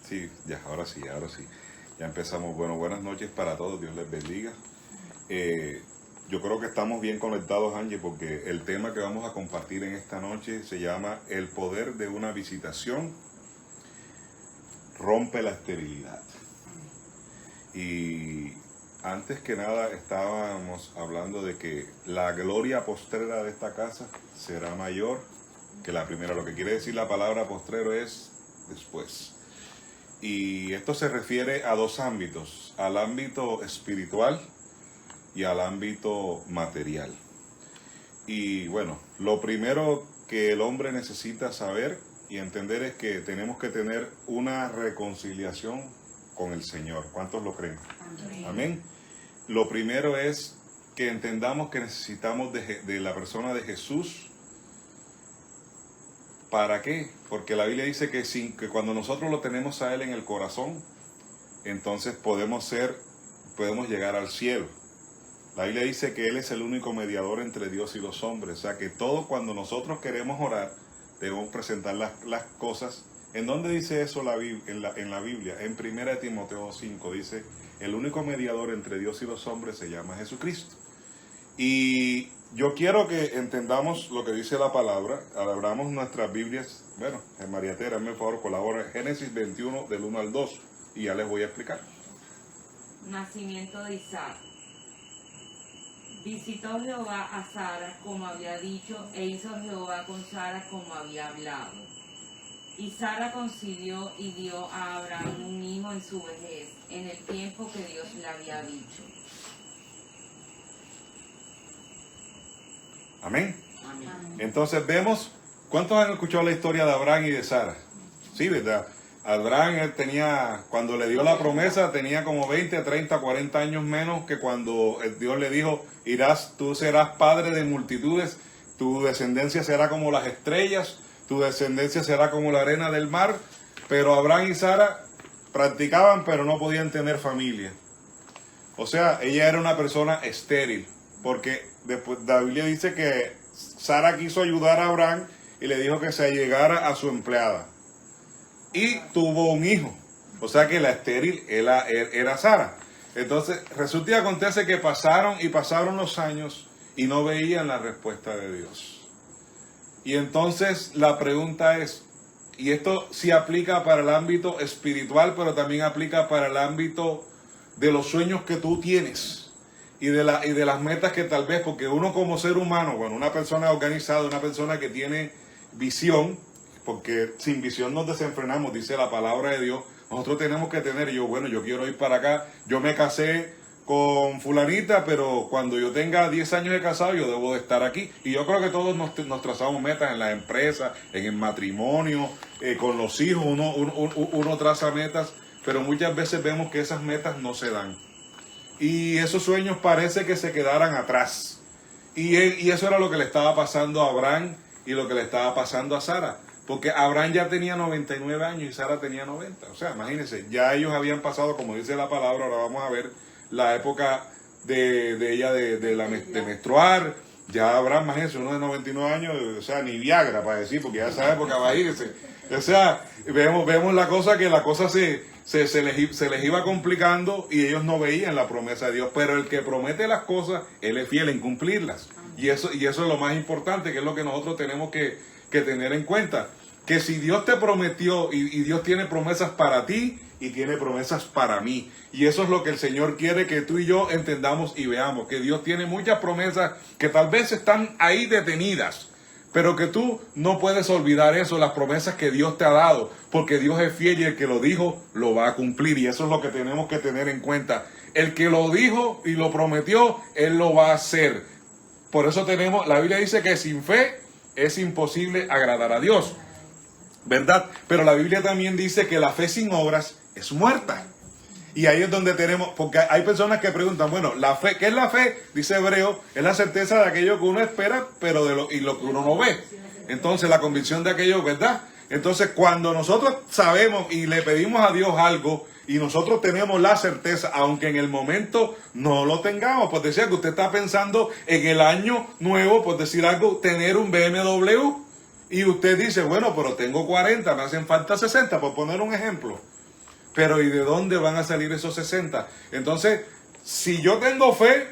Sí, ya, ahora sí, ahora sí. Ya empezamos. Bueno, buenas noches para todos, Dios les bendiga. Yo creo que estamos bien conectados, Angie, porque el tema que vamos a compartir en esta noche se llama El poder de una visitación rompe la esterilidad. Y antes que nada estábamos hablando de que la gloria postrera de esta casa será mayor que la primera. Lo que quiere decir la palabra postrero es después. Y esto se refiere a dos ámbitos, al ámbito espiritual y al ámbito material. Y bueno, lo primero que el hombre necesita saber y entender es que tenemos que tener una reconciliación con el Señor. ¿Cuántos lo creen? Amén. Amén. Lo primero es que entendamos que necesitamos de la persona de Jesús. ¿Para qué? Porque la Biblia dice que cuando nosotros lo tenemos a Él en el corazón, entonces podemos llegar al cielo. La Biblia dice que Él es el único mediador entre Dios y los hombres. O sea que todo cuando nosotros queremos orar, debemos presentar las cosas. ¿En dónde dice eso en la Biblia? En 1 Timoteo 5 dice, el único mediador entre Dios y los hombres se llama Jesucristo. Y yo quiero que entendamos lo que dice la palabra. Abramos nuestras Biblias. Bueno, María Tera, hazme el favor, colabora. Génesis 21, del 1 al 2. Y ya les voy a explicar. Nacimiento de Isaac. Visitó Jehová a Sara como había dicho, e hizo Jehová con Sara como había hablado. Y Sara concibió y dio a Abraham un hijo en su vejez, en el tiempo que Dios le había dicho. Amén. Amén. Entonces vemos, ¿cuántos han escuchado la historia de Abraham y de Sara? Sí, ¿verdad? Abraham cuando le dio la promesa, tenía como 20, 30, 40 años menos que cuando Dios le dijo, tú serás padre de multitudes, tu descendencia será como las estrellas, tu descendencia será como la arena del mar. Pero Abraham y Sara practicaban, pero no podían tener familia. O sea, ella era una persona estéril, porque después la Biblia dice que Sara quiso ayudar a Abraham y le dijo que se allegara a su empleada. Y tuvo un hijo. O sea que la estéril era Sara. Entonces, resulta y acontece que pasaron los años y no veían la respuesta de Dios. Y entonces la pregunta es, y esto sí aplica para el ámbito espiritual, pero también aplica para el ámbito de los sueños que tú tienes y de las metas que tal vez, porque uno como ser humano, bueno, una persona organizada, una persona que tiene visión, porque sin visión nos desenfrenamos, dice la palabra de Dios. Nosotros tenemos que tener, yo quiero ir para acá, yo me casé con fulanita, pero cuando yo tenga 10 años de casado, yo debo de estar aquí. Y yo creo que todos nos trazamos metas en la empresa, en el matrimonio, con los hijos, uno traza metas, pero muchas veces vemos que esas metas no se dan. Y esos sueños parece que se quedaran atrás. Y eso era lo que le estaba pasando a Abraham y lo que le estaba pasando a Sara. Porque Abraham ya tenía 99 años y Sara tenía 90. O sea, imagínense, ya ellos habían pasado, como dice la palabra, ahora vamos a ver la época de ella de menstruar. Ya Abraham, imagínense, uno de 99 años, o sea, ni Viagra para decir, porque ya esa época va a irse. O sea, vemos la cosa que la cosa se les iba complicando y ellos no veían la promesa de Dios. Pero el que promete las cosas, Él es fiel en cumplirlas. Y eso es lo más importante, que es lo que nosotros tenemos que tener en cuenta, que si Dios te prometió y Dios tiene promesas para ti y tiene promesas para mí, y eso es lo que el Señor quiere que tú y yo entendamos y veamos, que Dios tiene muchas promesas que tal vez están ahí detenidas, pero que tú no puedes olvidar eso, las promesas que Dios te ha dado, porque Dios es fiel y el que lo dijo lo va a cumplir, y eso es lo que tenemos que tener en cuenta. El que lo dijo y lo prometió, Él lo va a hacer. Por eso la Biblia dice que sin fe es imposible agradar a Dios, ¿verdad? Pero la Biblia también dice que la fe sin obras es muerta. Y ahí es donde tenemos, porque hay personas que preguntan, bueno, la fe, ¿qué es la fe? Dice Hebreo, es la certeza de aquello que uno espera, pero lo que uno no ve. Entonces, la convicción de aquello, ¿verdad? Entonces, cuando nosotros sabemos y le pedimos a Dios algo, y nosotros tenemos la certeza, aunque en el momento no lo tengamos, pues decía que usted está pensando en el año nuevo, por decir algo, tener un BMW, y usted dice, bueno, pero tengo 40, me hacen falta 60, por poner un ejemplo. Pero ¿y de dónde van a salir esos 60? Entonces, si yo tengo fe,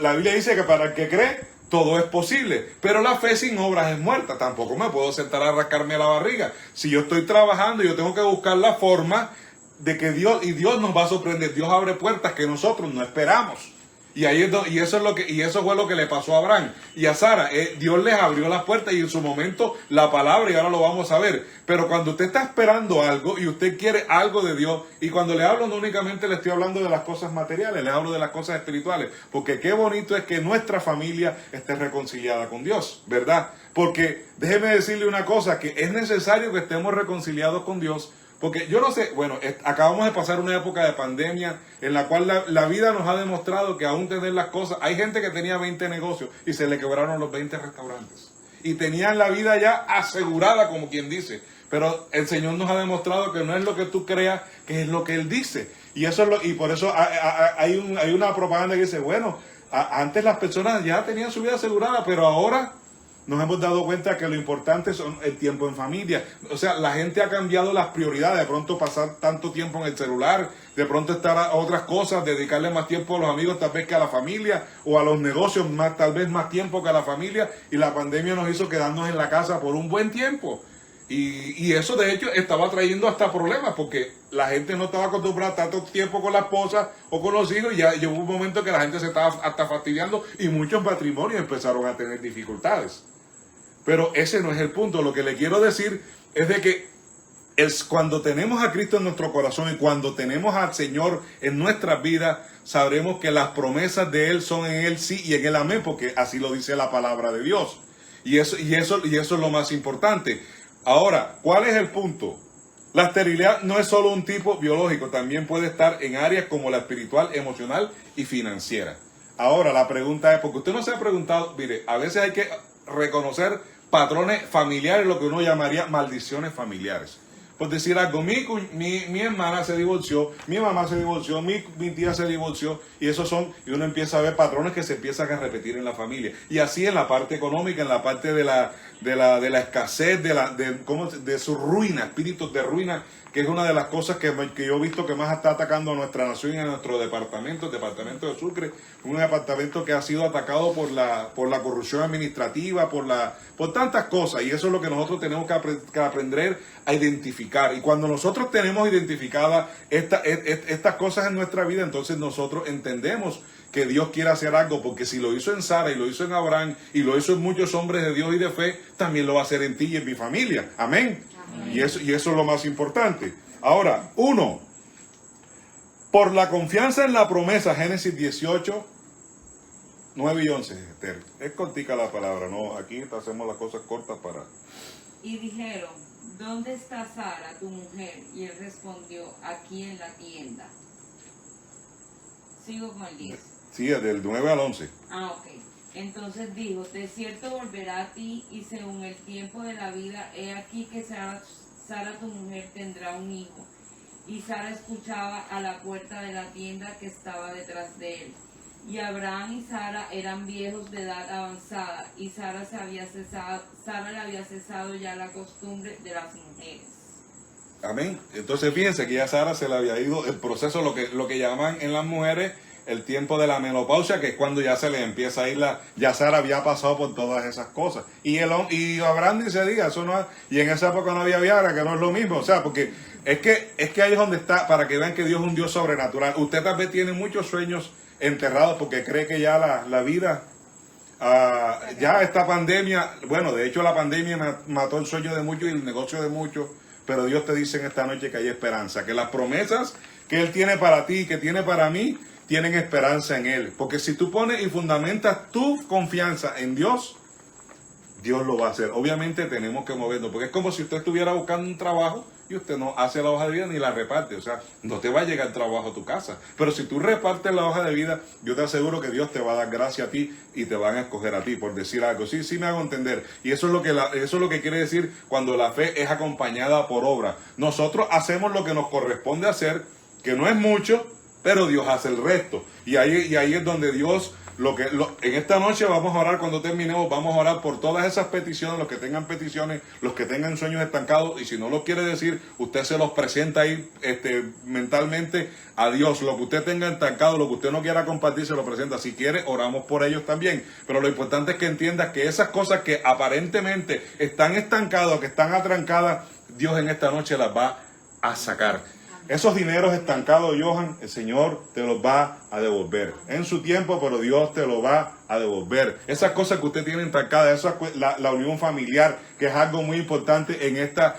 la Biblia dice que para el que cree, todo es posible. Pero la fe sin obras es muerta. Tampoco me puedo sentar a rascarme la barriga. Si yo estoy trabajando, yo tengo que buscar la forma de que Dios nos va a sorprender. Dios abre puertas que nosotros no esperamos. Y eso fue lo que le pasó a Abraham y a Sara. Dios les abrió las puertas y en su momento la palabra, y ahora lo vamos a ver. Pero cuando usted está esperando algo y usted quiere algo de Dios, y cuando le hablo no únicamente le estoy hablando de las cosas materiales, le hablo de las cosas espirituales, porque qué bonito es que nuestra familia esté reconciliada con Dios, ¿verdad? Porque déjeme decirle una cosa, que es necesario que estemos reconciliados con Dios. Porque yo no sé, bueno, acabamos de pasar una época de pandemia en la cual la vida nos ha demostrado que aún tener las cosas, hay gente que tenía 20 negocios y se le quebraron los 20 restaurantes. Y tenían la vida ya asegurada, como quien dice. Pero el Señor nos ha demostrado que no es lo que tú creas, que es lo que Él dice. Y y por eso hay una propaganda que dice, bueno, antes las personas ya tenían su vida asegurada, pero ahora nos hemos dado cuenta que lo importante son el tiempo en familia. O sea, la gente ha cambiado las prioridades. De pronto pasar tanto tiempo en el celular, de pronto estar a otras cosas, dedicarle más tiempo a los amigos tal vez que a la familia, o a los negocios tal vez más tiempo que a la familia. Y la pandemia nos hizo quedarnos en la casa por un buen tiempo. Y eso de hecho estaba trayendo hasta problemas, porque la gente no estaba acostumbrada a tanto tiempo con la esposa o con los hijos, y ya llegó un momento que la gente se estaba hasta fastidiando y muchos matrimonios empezaron a tener dificultades. Pero ese no es el punto. Lo que le quiero decir es de que cuando tenemos a Cristo en nuestro corazón y cuando tenemos al Señor en nuestras vidas, sabremos que las promesas de Él son en Él sí y en Él amén, porque así lo dice la palabra de Dios. Y eso es lo más importante. Ahora, ¿cuál es el punto? La esterilidad no es solo un tipo biológico, también puede estar en áreas como la espiritual, emocional y financiera. Ahora, la pregunta es, porque usted no se ha preguntado, mire, a veces hay que reconocer patrones familiares, lo que uno llamaría maldiciones familiares. Por decir algo, mi hermana se divorció, mi mamá se divorció, mi tía se divorció, y y uno empieza a ver patrones que se empiezan a repetir en la familia. Y así en la parte económica, en la parte de la escasez, de su ruina, espíritus de ruina, que es una de las cosas que yo he visto que más está atacando a nuestra nación y a nuestro departamento, el departamento de Sucre, un departamento que ha sido atacado por la corrupción administrativa, por tantas cosas, y eso es lo que nosotros tenemos que aprender a identificar. Y cuando nosotros tenemos identificadas estas cosas en nuestra vida, entonces nosotros entendemos que Dios quiere hacer algo, porque si lo hizo en Sara y lo hizo en Abraham y lo hizo en muchos hombres de Dios y de fe, también lo va a hacer en ti y en mi familia. Amén. Y eso es lo más importante. Ahora, 1. Por la confianza en la promesa, Génesis 18, 9 y 11. Es cortica la palabra, ¿no? Aquí hacemos las cosas cortas para... Y dijeron, ¿dónde está Sara, tu mujer? Y él respondió, aquí en la tienda. Sigo con el 10. Sí, del 9 al 11. Ah, ok. Entonces dijo, de cierto volverá a ti, y según el tiempo de la vida, he aquí que Sara tu mujer tendrá un hijo. Y Sara escuchaba a la puerta de la tienda que estaba detrás de él. Y Abraham y Sara eran viejos de edad avanzada, y Sara le había cesado ya la costumbre de las mujeres. Amén. Entonces fíjense que ya a Sara se le había ido el proceso, lo que llaman en las mujeres el tiempo de la menopausia, que es cuando ya se le empieza a ir ya Sara había pasado por todas esas cosas. Y Abraham dice, eso no, y en esa época no había Viagra, que no es lo mismo. O sea, porque es que ahí es donde está, para que vean que Dios es un Dios sobrenatural. Usted tal vez tiene muchos sueños enterrados porque cree que ya la vida, ya esta pandemia, bueno, de hecho la pandemia mató el sueño de muchos y el negocio de muchos, pero Dios te dice en esta noche que hay esperanza, que las promesas que Él tiene para ti, que tiene para mí, tienen esperanza en Él. Porque si tú pones y fundamentas tu confianza en Dios, Dios lo va a hacer. Obviamente tenemos que movernos, porque es como si usted estuviera buscando un trabajo y usted no hace la hoja de vida ni la reparte. O sea, no te va a llegar el trabajo a tu casa. Pero si tú repartes la hoja de vida, yo te aseguro que Dios te va a dar gracia a ti y te van a escoger a ti, por decir algo. Sí me hago entender. Y eso es lo que quiere decir cuando la fe es acompañada por obra. Nosotros hacemos lo que nos corresponde hacer, que no es mucho, pero Dios hace el resto. Y ahí es donde Dios En esta noche vamos a orar, cuando terminemos, vamos a orar por todas esas peticiones, los que tengan peticiones, los que tengan sueños estancados, y si no lo quiere decir, usted se los presenta ahí mentalmente a Dios. Lo que usted tenga estancado, lo que usted no quiera compartir, se lo presenta. Si quiere, oramos por ellos también. Pero lo importante es que entienda que esas cosas que aparentemente están estancadas, que están atrancadas, Dios en esta noche las va a sacar. Esos dineros estancados, Johan, el Señor te los va a devolver en su tiempo, pero Dios te lo va a devolver. Esas cosas que usted tiene estancadas, la unión familiar, que es algo muy importante en esta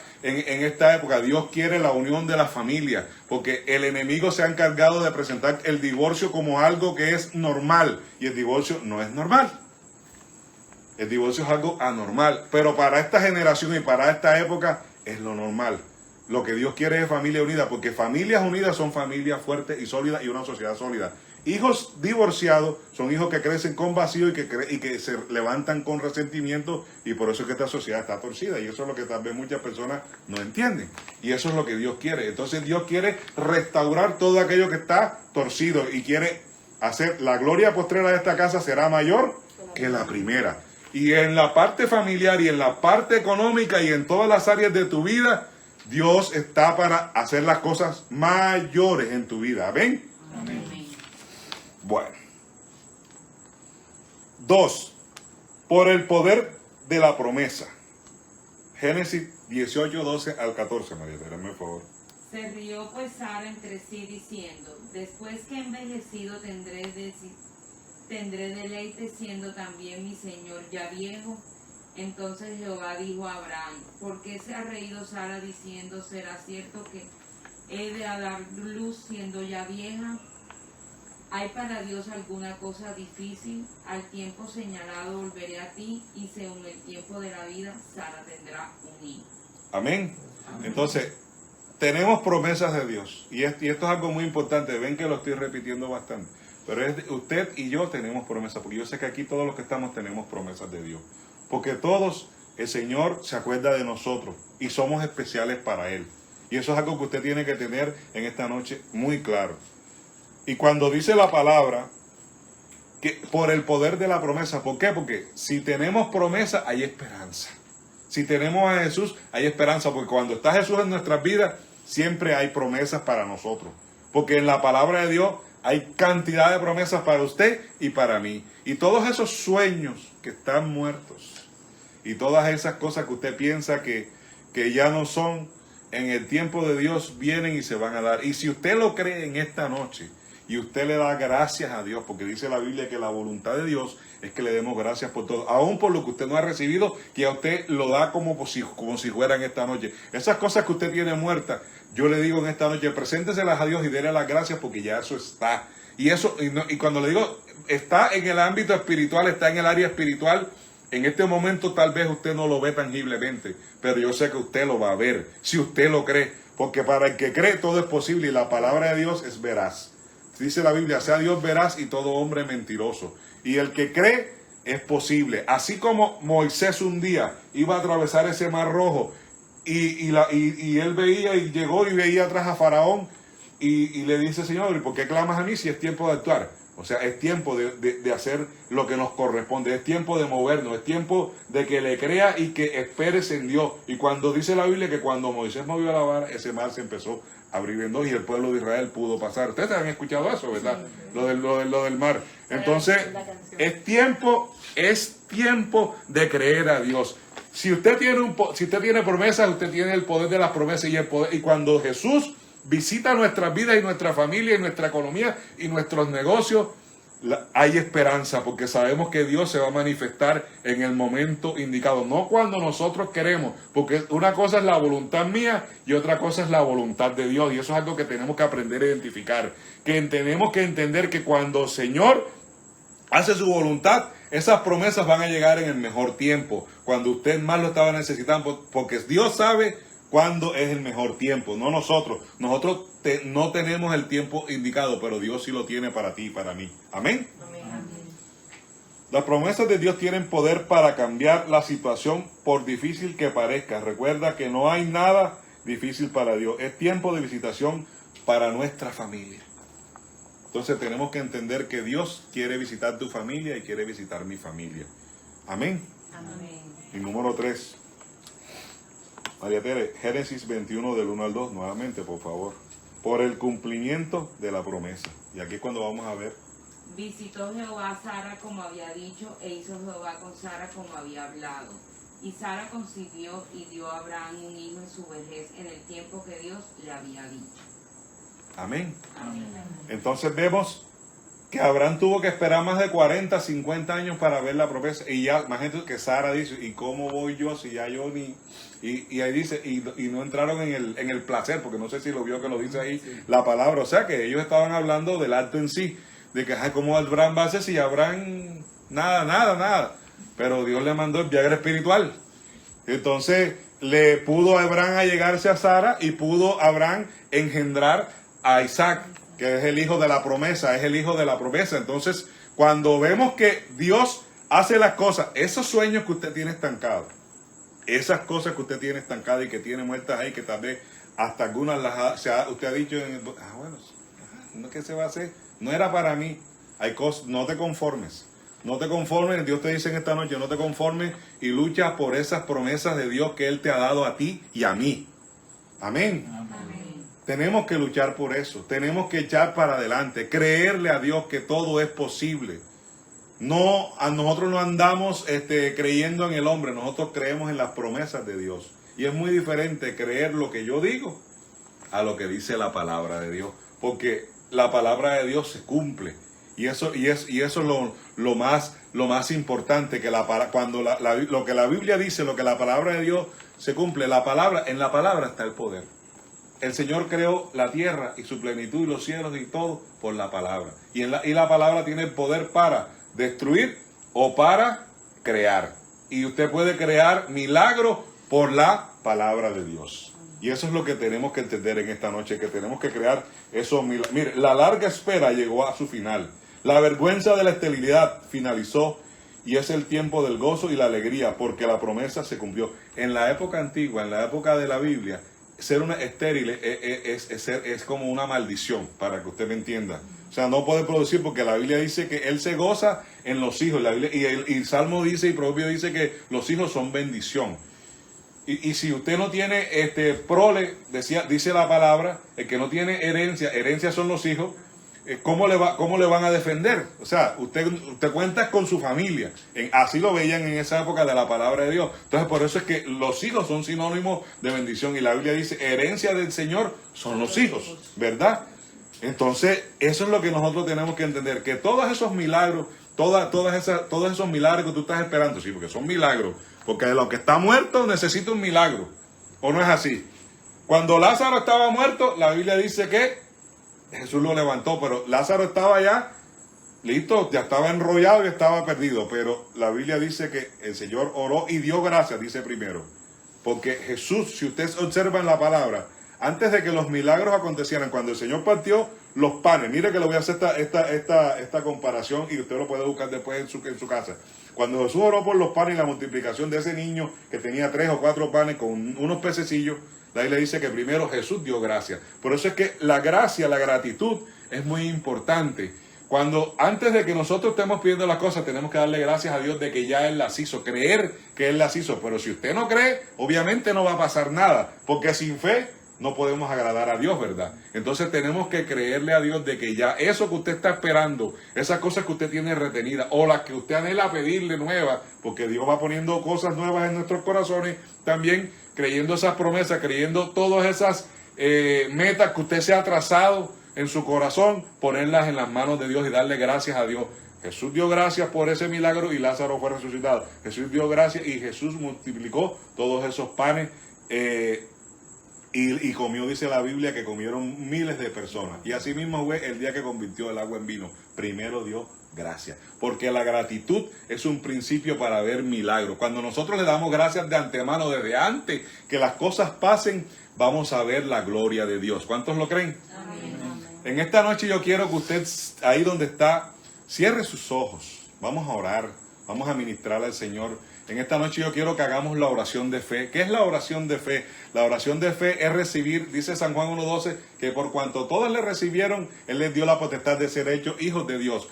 época. Dios quiere la unión de la familia, porque el enemigo se ha encargado de presentar el divorcio como algo que es normal, y el divorcio no es normal. El divorcio es algo anormal, pero para esta generación y para esta época es lo normal. Lo que Dios quiere es familia unida, porque familias unidas son familias fuertes y sólidas y una sociedad sólida. Hijos divorciados son hijos que crecen con vacío y que se levantan con resentimiento, y por eso es que esta sociedad está torcida, y eso es lo que tal vez muchas personas no entienden, y eso es lo que Dios quiere. Entonces Dios quiere restaurar todo aquello que está torcido y quiere hacer la gloria postrera de esta casa será mayor que la primera. Y en la parte familiar y en la parte económica y en todas las áreas de tu vida, Dios está para hacer las cosas mayores en tu vida. ¿Amén? Amén. Bueno. 2. Por el poder de la promesa. Génesis 18, 12 al 14, María, dame por favor. Se rió pues Sara entre sí diciendo, después que envejecido tendré deleite siendo también mi señor ya viejo. Entonces Jehová dijo a Abraham, ¿por qué se ha reído Sara diciendo, será cierto que he de dar luz siendo ya vieja? ¿Hay para Dios alguna cosa difícil? Al tiempo señalado volveré a ti, y según el tiempo de la vida, Sara tendrá un hijo. Amén. Entonces, tenemos promesas de Dios, y esto es algo muy importante. Ven que lo estoy repitiendo bastante, pero usted y yo tenemos promesas, porque yo sé que aquí todos los que estamos tenemos promesas de Dios. Porque todos, el Señor se acuerda de nosotros y somos especiales para Él. Y eso es algo que usted tiene que tener en esta noche muy claro. Y cuando dice la palabra, que por el poder de la promesa, ¿por qué? Porque si tenemos promesa, hay esperanza. Si tenemos a Jesús, hay esperanza. Porque cuando está Jesús en nuestras vidas, siempre hay promesas para nosotros. Porque en la palabra de Dios hay cantidad de promesas para usted y para mí. Y todos esos sueños que están muertos, y todas esas cosas que usted piensa que ya no son, en el tiempo de Dios vienen y se van a dar. Y si usted lo cree en esta noche, y usted le da gracias a Dios, porque dice la Biblia que la voluntad de Dios es que le demos gracias por todo, aún por lo que usted no ha recibido, que a usted lo da como si fuera en esta noche. Esas cosas que usted tiene muertas, yo le digo en esta noche, presénteselas a Dios y déle las gracias, porque ya eso está. Y cuando le digo, está en el ámbito espiritual, está en el área espiritual. En este momento tal vez usted no lo ve tangiblemente, pero yo sé que usted lo va a ver, si usted lo cree, porque para el que cree todo es posible, y la palabra de Dios es veraz. Dice la Biblia, sea Dios veraz y todo hombre mentiroso. Y el que cree es posible. Así como Moisés un día iba a atravesar ese mar rojo, y él veía y llegó y veía atrás a Faraón, y le dice, Señor, ¿y por qué clamas a mí si es tiempo de actuar? O sea, es tiempo de hacer lo que nos corresponde, es tiempo de movernos, es tiempo de que le crea y que esperes en Dios. Y cuando dice la Biblia que cuando Moisés movió la vara, ese mar se empezó a abrir en dos y el pueblo de Israel pudo pasar. Ustedes han escuchado eso, ¿verdad? Sí. Lo del mar. Entonces, es tiempo de creer a Dios. Si usted tiene promesas, usted tiene el poder de las promesas y cuando Jesús visita nuestras vidas y nuestra familia y nuestra economía y nuestros negocios, hay esperanza, porque sabemos que Dios se va a manifestar en el momento indicado, no cuando nosotros queremos, porque una cosa es la voluntad mía y otra cosa es la voluntad de Dios, y eso es algo que tenemos que aprender a identificar, que tenemos que entender que cuando el Señor hace su voluntad, esas promesas van a llegar en el mejor tiempo, cuando usted más lo estaba necesitando, porque Dios sabe cuándo es el mejor tiempo, no nosotros. Nosotros no tenemos el tiempo indicado, pero Dios sí lo tiene para ti y para mí. Amén. Amén. Las promesas de Dios tienen poder para cambiar la situación, por difícil que parezca. Recuerda que no hay nada difícil para Dios. Es tiempo de visitación para nuestra familia. Entonces tenemos que entender que Dios quiere visitar tu familia y quiere visitar mi familia. Amén. Amén. Y número 3. María Tere, Génesis 21 del 1 al 2, nuevamente, por favor. Por el cumplimiento de la promesa. Y aquí es cuando vamos a ver. Visitó Jehová a Sara como había dicho, e hizo Jehová con Sara como había hablado. Y Sara concibió y dio a Abraham un hijo en su vejez, en el tiempo que Dios le había dicho. Amén. Amén. Entonces vemos que Abraham tuvo que esperar más de 40, 50 años para ver la promesa. Y ya, imagínate que Sara dice, ¿y cómo voy yo si ya yo ni...? Y ahí dice, y no entraron en el placer, porque no sé si lo vio que lo dice ahí la palabra. O sea, que ellos estaban hablando del acto en sí, de que, ay, ¿cómo Abraham va a hacer si Abraham nada? Pero Dios le mandó el Viagra espiritual. Entonces, le pudo a Abraham allegarse a Sara y pudo Abraham engendrar a Isaac, que es el hijo de la promesa, Entonces, cuando vemos que Dios hace las cosas, esos sueños que usted tiene estancados, esas cosas que usted tiene estancadas y que tiene muertas ahí, que tal vez hasta algunas usted ha dicho, bueno, ¿qué se va a hacer? No era para mí. Hay cosas, no te conformes. No te conformes, Dios te dice en esta noche, no te conformes y lucha por esas promesas de Dios que Él te ha dado a ti y a mí. Amén. Amén. Tenemos que luchar por eso, tenemos que echar para adelante, creerle a Dios que todo es posible. Nosotros no andamos creyendo en el hombre, nosotros creemos en las promesas de Dios. Y es muy diferente creer lo que yo digo a lo que dice la palabra de Dios, porque la palabra de Dios se cumple. Y eso es lo más importante, que cuando lo que la Biblia dice, lo que la palabra de Dios se cumple, en la palabra está el poder. El Señor creó la tierra y su plenitud y los cielos y todo por la palabra. Y la palabra tiene el poder para destruir o para crear. Y usted puede crear milagros por la palabra de Dios. Y eso es lo que tenemos que entender en esta noche, que tenemos que crear esos milagros. Mire, la larga espera llegó a su final. La vergüenza de la esterilidad finalizó y es el tiempo del gozo y la alegría, porque la promesa se cumplió. En la época antigua, en la época de la Biblia, ser una estéril es como una maldición, para que usted me entienda. O sea, no puede producir, porque la Biblia dice que Él se goza en los hijos. Y Salmo dice y Proverbio dice que los hijos son bendición. Y si usted no tiene prole, dice la palabra, el que no tiene herencia son los hijos, ¿cómo le van a defender? O sea, usted cuenta con su familia. Así lo veían en esa época de la palabra de Dios. Entonces, por eso es que los hijos son sinónimos de bendición. Y la Biblia dice, herencia del Señor son los hijos, ¿verdad? Entonces, eso es lo que nosotros tenemos que entender, que todos esos milagros, todos esos milagros que tú estás esperando, sí, porque son milagros, porque lo que está muerto necesita un milagro, ¿o no es así? Cuando Lázaro estaba muerto, la Biblia dice que Jesús lo levantó, pero Lázaro estaba ya listo, ya estaba enrollado y estaba perdido, pero la Biblia dice que el Señor oró y dio gracias, dice primero, porque Jesús, si usted observa en la palabra, antes de que los milagros acontecieran, cuando el Señor partió los panes, mire que le voy a hacer esta comparación y usted lo puede buscar después en su casa. Cuando Jesús oró por los panes y la multiplicación de ese niño que tenía 3 o 4 panes con unos pececillos, la Biblia dice que primero Jesús dio gracias. Por eso es que la gracia, la gratitud es muy importante. Antes de que nosotros estemos pidiendo las cosas, tenemos que darle gracias a Dios de que ya Él las hizo, creer que Él las hizo. Pero si usted no cree, obviamente no va a pasar nada, porque sin fe no podemos agradar a Dios, ¿verdad? Entonces tenemos que creerle a Dios de que ya eso que usted está esperando, esas cosas que usted tiene retenidas, o las que usted anhela pedirle nuevas, porque Dios va poniendo cosas nuevas en nuestros corazones, también creyendo esas promesas, creyendo todas esas metas que usted se ha trazado en su corazón, ponerlas en las manos de Dios y darle gracias a Dios. Jesús dio gracias por ese milagro y Lázaro fue resucitado. Jesús dio gracias y Jesús multiplicó todos esos panes y comió, dice la Biblia, que comieron miles de personas. Y así mismo fue el día que convirtió el agua en vino. Primero dio gracias, porque la gratitud es un principio para ver milagros. Cuando nosotros le damos gracias de antemano, desde antes que las cosas pasen, vamos a ver la gloria de Dios. ¿Cuántos lo creen? Amén. En esta noche yo quiero que usted, ahí donde está, cierre sus ojos. Vamos a orar, vamos a ministrar al Señor. En esta noche yo quiero que hagamos la oración de fe. ¿Qué es la oración de fe? La oración de fe es recibir, dice San Juan 1:12, que por cuanto todos le recibieron, Él les dio la potestad de ser hechos hijos de Dios.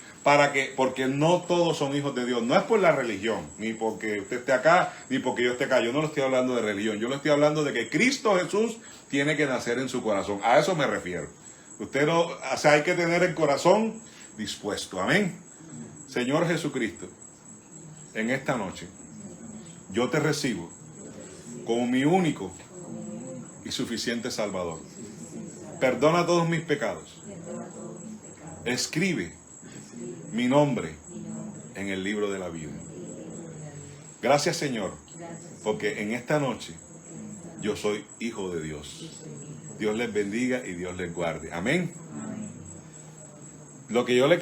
Porque no todos son hijos de Dios. No es por la religión, ni porque usted esté acá, ni porque yo esté acá. Yo no le estoy hablando de religión. Yo le estoy hablando de que Cristo Jesús tiene que nacer en su corazón. A eso me refiero. Usted no, o sea, hay que tener el corazón dispuesto. Amén. Señor Jesucristo, en esta noche, yo te recibo como mi único y suficiente Salvador. Perdona todos mis pecados. Escribe mi nombre en el libro de la vida. Gracias, Señor, porque en esta noche yo soy hijo de Dios. Dios les bendiga y Dios les guarde. Amén. Lo que yo le